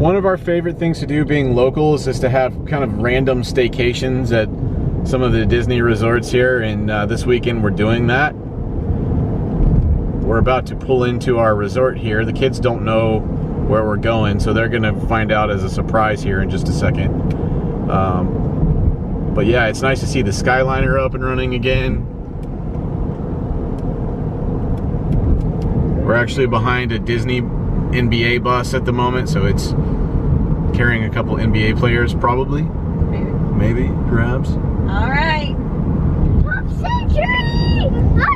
One of our favorite things to do being locals is to have kind of random staycations at some of the Disney resorts here, and this weekend we're doing that. We're about to pull into our resort here. The kids don't know where we're going, so they're gonna find out as a surprise here in just a second. But yeah, it's nice to see the Skyliner up and running again. We're actually behind a Disney NBA bus at the moment, so it's carrying a couple NBA players, probably. Maybe, perhaps. All right. Pop Century!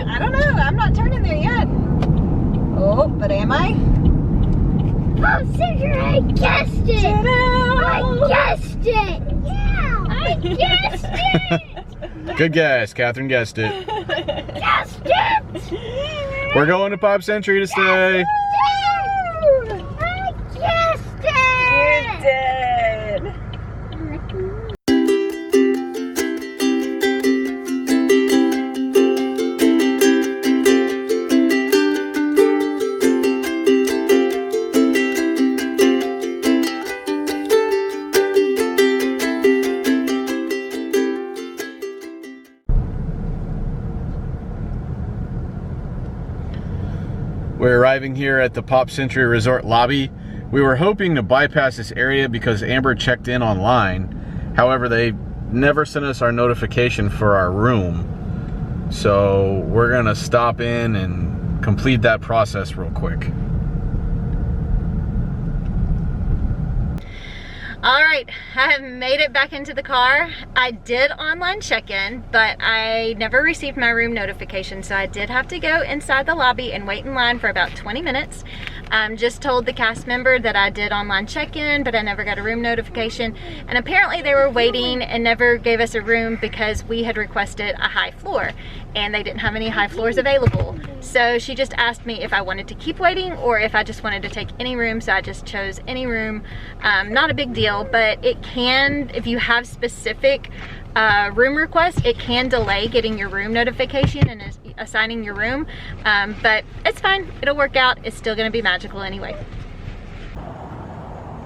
I don't know. I'm not turning there yet. Oh, but am I? Pop Century! I guessed it! I guessed it! Yeah! I guessed it! Good guess. Catherine guessed it. Guessed it! We're going to Pop Century to stay. I guessed it! You did. We're arriving here at the Pop Century Resort lobby. We were hoping to bypass this area because Amber checked in online. However, they never sent us our notification for our room. So we're gonna stop in and complete that process real quick. All right, I have made it back into the car. I did online check-in, but I never received my room notification, so I did have to go inside the lobby and wait in line for about 20 minutes. Just told the cast member that I did online check-in, but I never got a room notification. And apparently they were waiting and never gave us a room because we had requested a high floor, and they didn't have any high floors available. So she just asked me if I wanted to keep waiting or if I just wanted to take any room, so I just chose any room. Not a big deal, but it can, if you have specific room requests, it can delay getting your room notification and assigning your room, but it's fine, it'll work out. It's still gonna be magical anyway.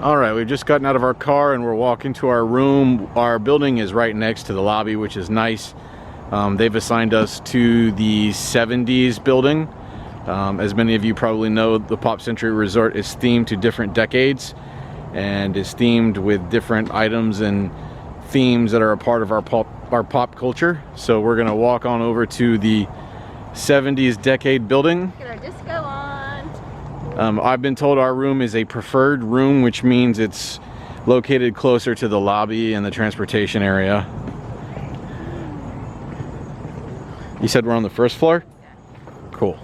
All right, we've just gotten out of our car and we're walking to our room. Our building is right next to the lobby, which is nice. They've assigned us to the 70s building. As many of you probably know, the Pop Century Resort is themed to different decades and is themed with different items and themes that are a part of our pop culture. So we're gonna walk on over to the 70s decade building. Get our disco on. I've been told our room is a preferred room, which means it's located closer to the lobby and the transportation area. You said we're on the first floor? Yeah. Cool.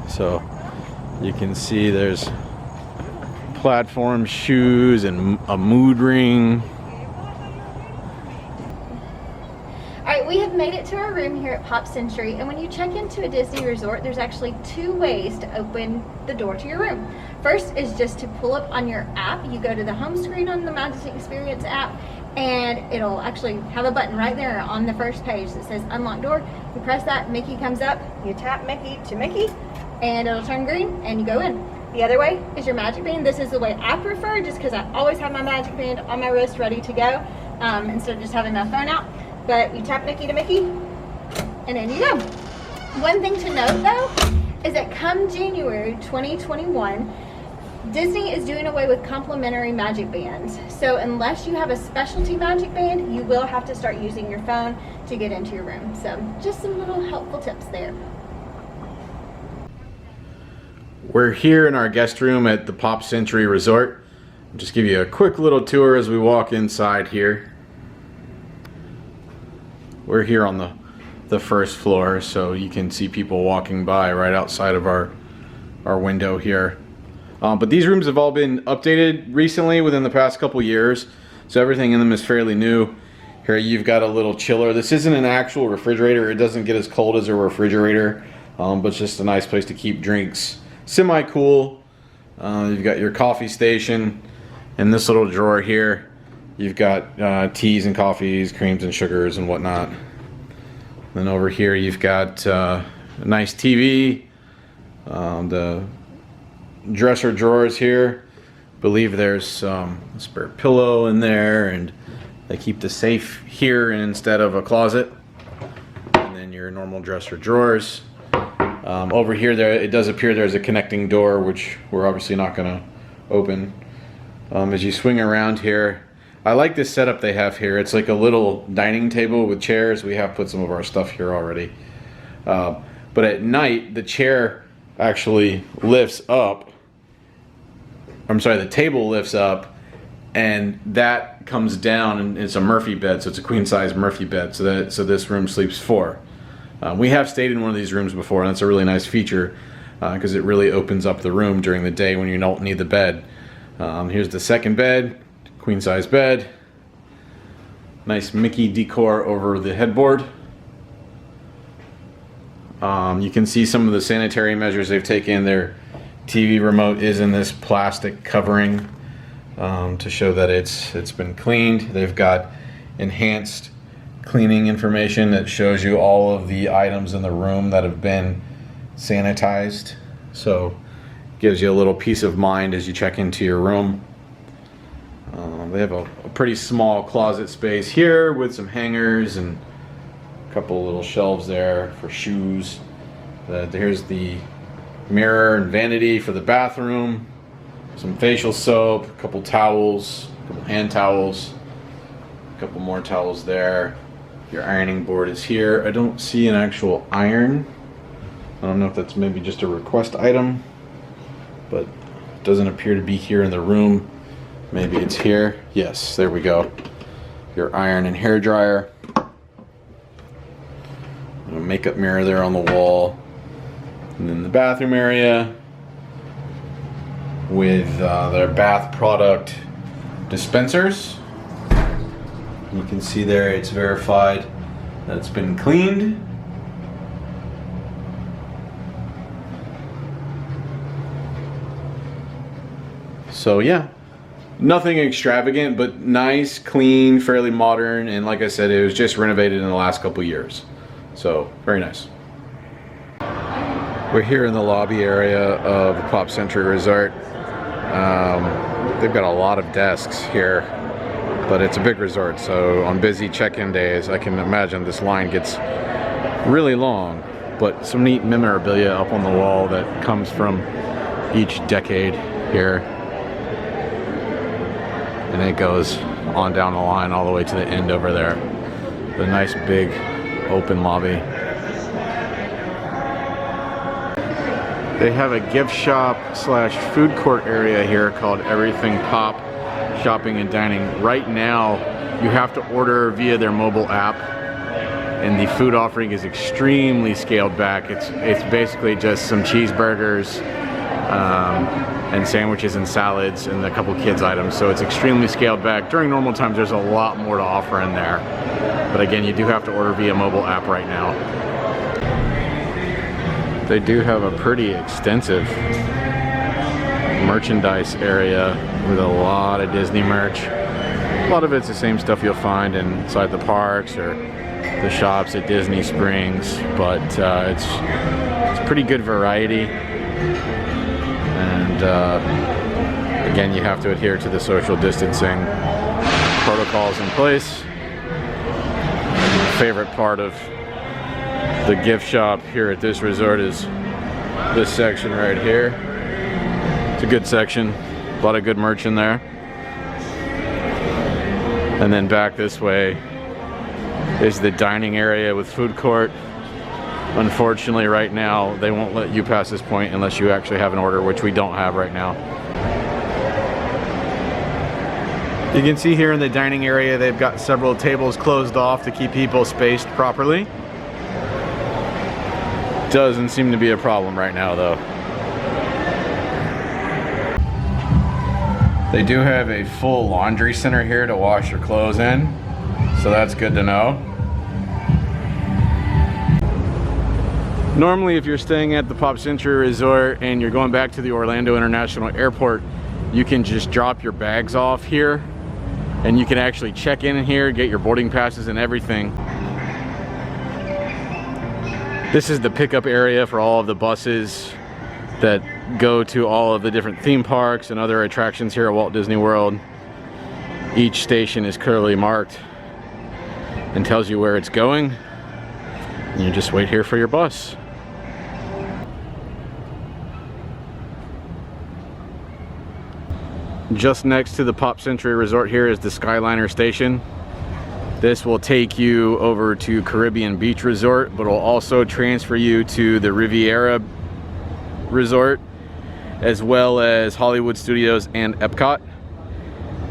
So you can see there's platform shoes and a mood ring. Alright, we have made it to our room here at Pop Century, and when you check into a Disney resort, there's actually two ways to open the door to your room. First is just to pull up on your app. You go to the home screen on the Magic Experience app, and it'll actually have a button right there on the first page that says unlock door. You press that, Mickey comes up, you tap Mickey to Mickey, and it'll turn green and you go in. The other way is your magic band. This is the way I prefer, just because I always have my magic band on my wrist ready to go, instead of just having my phone out. But you tap Mickey to Mickey, and in you go. One thing to note though, is that come January 2021, Disney is doing away with complimentary magic bands. So unless you have a specialty magic band, you will have to start using your phone to get into your room. So just some little helpful tips there. We're here in our guest room at the Pop Century Resort. I'll just give you a quick little tour as we walk inside here. We're here on the first floor, so you can see people walking by right outside of our window here. But these rooms have all been updated recently within the past couple years, so everything in them is fairly new. Here you've got a little chiller. This isn't an actual refrigerator. It doesn't get as cold as a refrigerator, but it's just a nice place to keep drinks semi-cool. You've got your coffee station. In this little drawer here, you've got teas and coffees, creams and sugars and whatnot. Then over here you've got a nice TV, the dresser drawers here. Believe there's some spare pillow in there, and they keep the safe here instead of a closet. And then your normal dresser drawers. Over here, it does appear there's a connecting door, which we're obviously not going to open. As you swing around here, I like this setup they have here. It's like a little dining table with chairs. We have put some of our stuff here already. But at night, the chair actually lifts up. I'm sorry, the table lifts up, and that comes down, and it's a Murphy bed, so it's a queen-size Murphy bed. So this room sleeps 4. We have stayed in one of these rooms before, and that's a really nice feature because it really opens up the room during the day when you don't need the bed. Here's the second bed, queen-size bed. Nice Mickey decor over the headboard. You can see some of the sanitary measures they've taken. Their TV remote is in this plastic covering to show that it's been cleaned. They've got enhanced cleaning information that shows you all of the items in the room that have been sanitized. So gives you a little peace of mind as you check into your room. They have a pretty small closet space here with some hangers and a couple little shelves there for shoes. Here's the mirror and vanity for the bathroom. Some facial soap, a couple towels, a couple hand towels, a couple more towels there. Your ironing board is here. I don't see an actual iron. I don't know if that's maybe just a request item, but it doesn't appear to be here in the room. Maybe it's here. Yes, there we go. Your iron and hair dryer. A makeup mirror there on the wall. And then the bathroom area with their bath product dispensers. You can see there it's verified that it's been cleaned. So yeah, nothing extravagant, but nice, clean, fairly modern, and like I said, it was just renovated in the last couple years. So very nice. We're here in the lobby area of the Pop Century Resort. They've got a lot of desks here, but it's a big resort, so on busy check-in days, I can imagine this line gets really long. But some neat memorabilia up on the wall that comes from each decade here. And it goes on down the line all the way to the end over there. The nice big open lobby. They have a gift shop / food court area here called Everything Pop Shopping and Dining. Right now, you have to order via their mobile app, and the food offering is extremely scaled back. It's basically just some cheeseburgers and sandwiches and salads and a couple kids items. So it's extremely scaled back. During normal times, there's a lot more to offer in there. But again, you do have to order via mobile app right now. They do have a pretty extensive merchandise area with a lot of Disney merch. A lot of it's the same stuff you'll find inside the parks or the shops at Disney Springs, but it's pretty good variety. And again, you have to adhere to the social distancing protocols in place. Favorite part of the gift shop here at this resort is this section right here. It's a good section, a lot of good merch in there. And then back this way is the dining area with food court. Unfortunately, right now, they won't let you pass this point unless you actually have an order, which we don't have right now. You can see here in the dining area, they've got several tables closed off to keep people spaced properly. Doesn't seem to be a problem right now, though. They do have a full laundry center here to wash your clothes in, so that's good to know. Normally, if you're staying at the Pop Century Resort and you're going back to the Orlando International Airport, you can just drop your bags off here and you can actually check in here, get your boarding passes and everything. This is the pickup area for all of the buses that go to all of the different theme parks and other attractions here at Walt Disney World. Each station is clearly marked and tells you where it's going. And you just wait here for your bus. Just next to the Pop Century Resort here is the Skyliner station. This will take you over to Caribbean Beach Resort, but will also transfer you to the Riviera Resort, as well as Hollywood Studios and Epcot.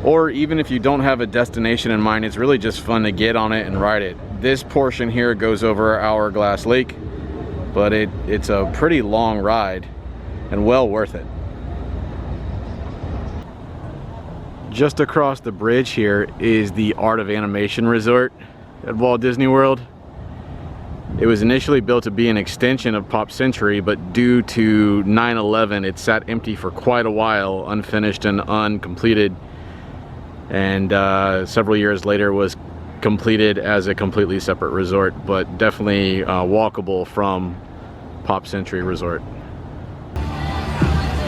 Or even if you don't have a destination in mind, it's really just fun to get on it and ride it. This portion here goes over Hourglass Lake, but it's a pretty long ride and well worth it. Just across the bridge here is the Art of Animation Resort at Walt Disney World. It was initially built to be an extension of Pop Century, but due to 9/11, it sat empty for quite a while, unfinished and uncompleted. And several years later was completed as a completely separate resort, but definitely walkable from Pop Century Resort.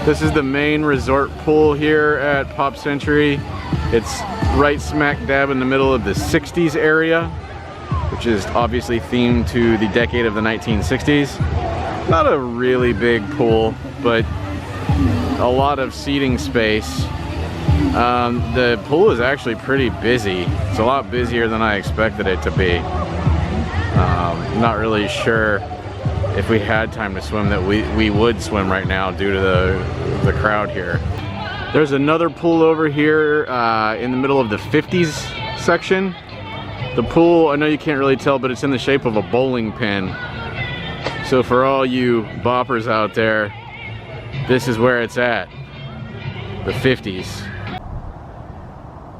This is the main resort pool here at Pop Century. It's right smack dab in the middle of the 60s area, which is obviously themed to the decade of the 1960s. Not a really big pool, but a lot of seating space. The pool is actually pretty busy. It's a lot busier than I expected it to be. Not really sure if we had time to swim that we would swim right now due to the crowd here. There's another pool over here in the middle of the 50s section. The pool, I know you can't really tell, but it's in the shape of a bowling pin. So for all you boppers out there, this is where it's at, the 50s.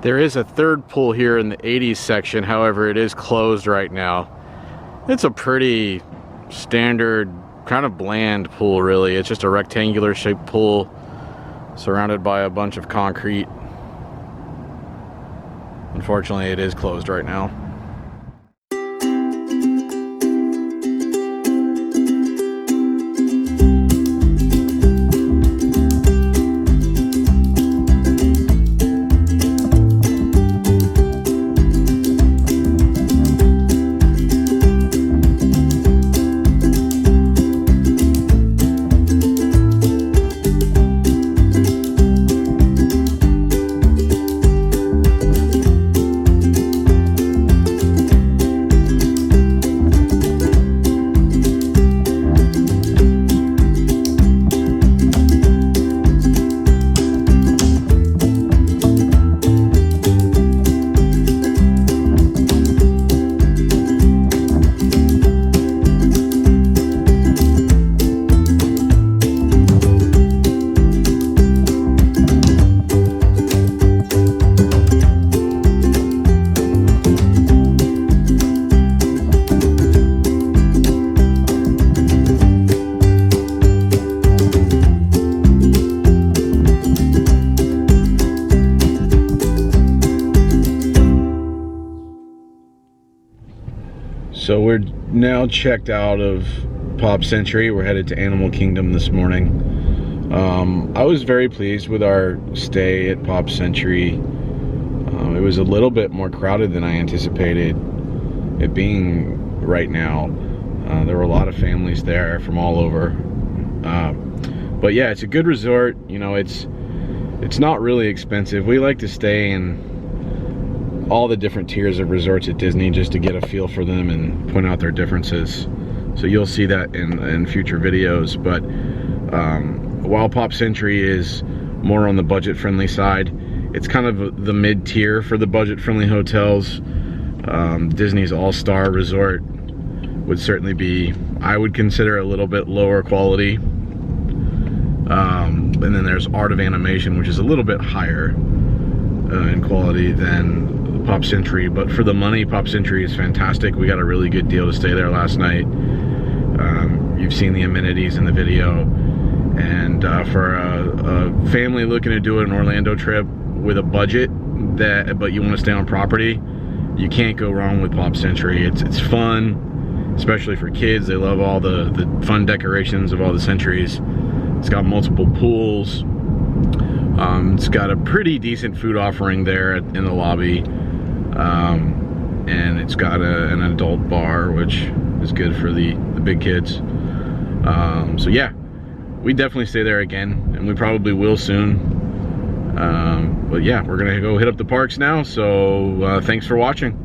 There is a third pool here in the 80s section, however it is closed right now. It's a pretty standard, kind of bland pool really. It's just a rectangular shaped pool surrounded by a bunch of concrete. Unfortunately, it is closed right now. So we're now checked out of Pop Century. We're headed to Animal Kingdom this morning. I was very pleased with our stay at Pop Century. It was a little bit more crowded than I anticipated it being right now. There were a lot of families there from all over. But yeah, it's a good resort. You know, it's not really expensive. We like to stay in all the different tiers of resorts at Disney just to get a feel for them and point out their differences. So you'll see that in future videos. But while Pop Century is more on the budget-friendly side, it's kind of the mid-tier for the budget-friendly hotels. Disney's All-Star Resort would certainly be, I would consider, a little bit lower quality. And then there's Art of Animation, which is a little bit higher in quality than Pop Century, but for the money, Pop Century is fantastic. We got a really good deal to stay there last night. You've seen the amenities in the video, and for a family looking to do an Orlando trip with a budget, but you want to stay on property, you can't go wrong with Pop Century. It's fun, especially for kids. They love all the fun decorations of all the centuries. It's got multiple pools. It's got a pretty decent food offering there in the lobby. And it's got an adult bar, which is good for the big kids. So yeah, we definitely stay there again, and we probably will soon. But yeah, we're gonna go hit up the parks now. So thanks for watching.